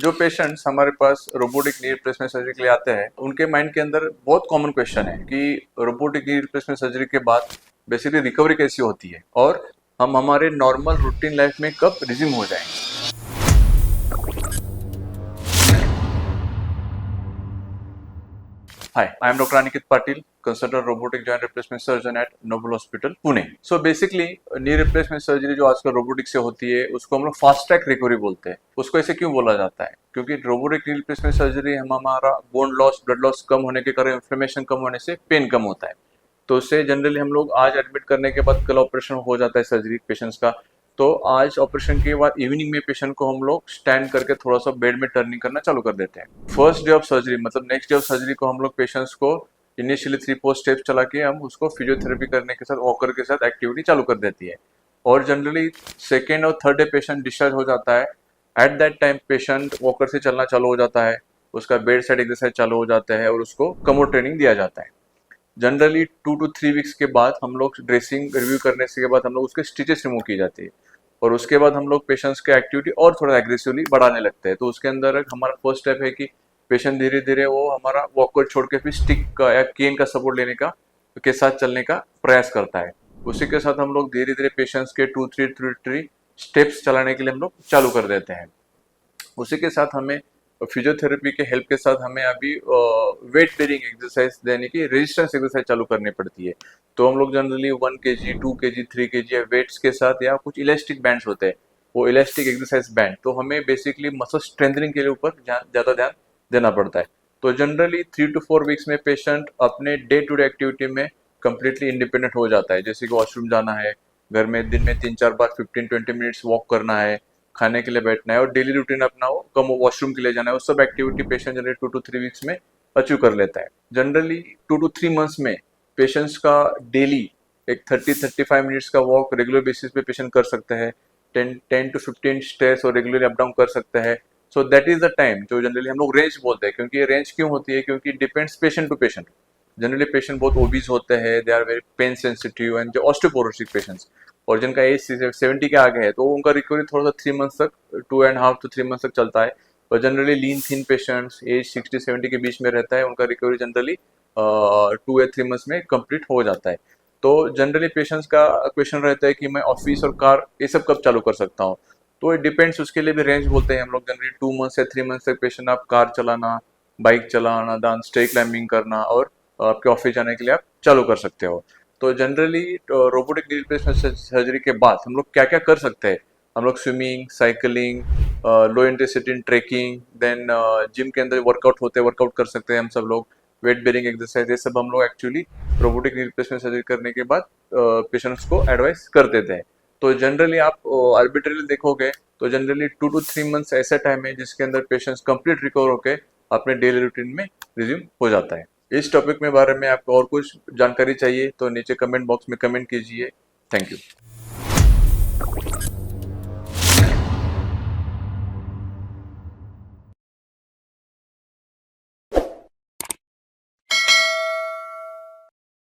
जो पेशेंट्स हमारे पास robotic knee replacement surgery के लिए आते हैं, उनके माइंड के अंदर बहुत कॉमन क्वेश्चन है कि रोबोटिक नी रिप्लेसमेंट सर्जरी के बाद बेसिकली रिकवरी कैसी होती है और हम हमारे नॉर्मल रूटीन लाइफ में कब रिज्यूम हो जाएंगे। Hi, I am Dr. Aniket Patil, consultant robotic joint replacement surgeon at Noble Hospital, Pune. So basically, knee replacement surgery जो आजकल रोबोटिक से होती है, उसको हम लोग फास्ट ट्रैक रिकवरी बोलते हैं। उसको ऐसे क्यों बोला जाता है? क्योंकि रोबोटिक knee replacement सर्जरी हम हमारा बोन लॉस, ब्लड लॉस कम होने के कारण, इन्फ्लेमेशन कम होने से पेन कम होता है। तो उससे जनरली हम लोग आज एडमिट करने के बाद कल ऑपरेशन हो जाता है सर्जरी पेशेंट्स का। तो आज ऑपरेशन के बाद इवनिंग में पेशेंट को हम लोग स्टैंड करके थोड़ा सा बेड में टर्निंग करना चालू कर देते हैं। फर्स्ट डे ऑफ सर्जरी मतलब नेक्स्ट डे ऑफ सर्जरी को हम लोग पेशेंट्स को इनिशियली 3-4 स्टेप्स चला के हम उसको फिजियोथेरेपी करने के साथ वॉकर के साथ एक्टिविटी चालू कर देती है। और जनरली सेकेंड और थर्ड डे पेशेंट डिस्चार्ज हो जाता है। At that time patient walker से चलना चालू हो जाता है, उसका बेड साइड एक्सरसाइज चालू हो जाता है और उसको कमर ट्रेनिंग दिया जाता है। जनरली 2 to 3 वीक्स के बाद हम लोग ड्रेसिंग रिव्यू करने के बाद हम लोग उसके स्टिचेस रिमूव की जाती है और उसके बाद हम लोग पेशेंट्स के एक्टिविटी और थोड़ा एग्रेसिवली बढ़ाने लगते हैं। तो उसके अंदर हमारा फर्स्ट स्टेप है कि पेशेंट धीरे धीरे वो हमारा वॉकर छोड़ के फिर स्टिक का या केन का सपोर्ट लेने का के साथ चलने का प्रयास करता है। उसी के साथ हम लोग धीरे धीरे पेशेंट्स के 2-3 स्टेप्स चलाने के लिए हम लोग चालू कर देते हैं। उसी के साथ हमें फिजियोथेरेपी के हेल्प के साथ हमें अभी वेट बेरिंग एक्सरसाइज यानी कि रेजिस्टेंस एक्सरसाइज चालू करनी पड़ती है। तो हम लोग जनरली 1 kg, 2 kg, 3 kg या वेट्स के साथ या कुछ इलास्टिक बैंड्स होते हैं, वो इलास्टिक एक्सरसाइज बैंड, तो हमें बेसिकली मसल स्ट्रेंथनिंग के लिए ऊपर ज़्यादा ध्यान देना पड़ता है। तो जनरली 3 to 4 वीक्स में पेशेंट अपने डे टू डे एक्टिविटी में कम्प्लीटली इंडिपेंडेंट हो जाता है। जैसे कि वॉशरूम जाना है, घर में दिन में 3-4 बार 15-20 मिनट्स वॉक करना है, खाने के लिए बैठना है और डेली रूटीन अपना हो, कम वॉशरूम के लिए जाना है, वो सब activity patient generally 2 to 3 weeks में अचीव कर लेता है। जनरली 2 to 3 मंथ्स में पेशेंट्स का डेली एक 30-35 मिनट्स का वॉक रेगुलर बेसिस पे पेशेंट कर सकते हैं। 10 to 15 स्टेयर्स और रेगुलरली अप डाउन कर सकते हैं। So that is the time जो जनरली हम लोग रेंज बोलते हैं। क्योंकि ये रेंज क्यों होती है? क्योंकि depends patient to patient. Generally patient बहुत ओबीज होते हैं, they are very pain sensitive and जो ऑस्टियोपोरोसिस पेशेंट्स और जिनका एज 70 के आगे है, तो उनका रिकवरी थोड़ा सा 3 मंथ्स तक, 2.5 to 3 मंथ्स तक चलता है। और जनरली लीन थिन पेशेंट्स एज 60-70 के बीच में रहता है, उनका रिकवरी जनरली 2 या 3 मंथ्स में कंप्लीट हो जाता है। तो जनरली पेशेंट्स का क्वेश्चन रहता है कि मैं ऑफिस और कार ये सब कब चालू कर सकता हूँ? तो इट डिपेंड्स, उसके लिए भी रेंज बोलते हैं हम लोग। जनरली 2 मंथ्स या 3 मंथ्स तक पेशेंट आप कार चलाना, बाइक चलाना, दान स्टे क्लाइंबिंग करना और आपके ऑफिस जाने के लिए आप चालू कर सकते हो। तो generally robotic knee replacement surgery के बाद हम लोग क्या क्या कर सकते हैं? हम लोग swimming, cycling, low intensity trekking, then gym के अंदर वर्कआउट होते हैं, वर्कआउट कर सकते हैं हम सब लोग, वेट बेरिंग एक्सरसाइज, ये सब हम लोग actually robotic knee replacement surgery करने के बाद पेशेंट्स को एडवाइस कर देते हैं। तो जनरली आप आर्बिट्रली देखोगे तो जनरली 2 to 3 मंथ्स ऐसा टाइम है जिसके अंदर पेशेंट्स कंप्लीट रिकवर होकर अपने डेली रूटीन में रिज्यूम हो जाता है। इस टॉपिक में बारे में आपको और कुछ जानकारी चाहिए तो नीचे कमेंट बॉक्स में कमेंट कीजिए। Thank you.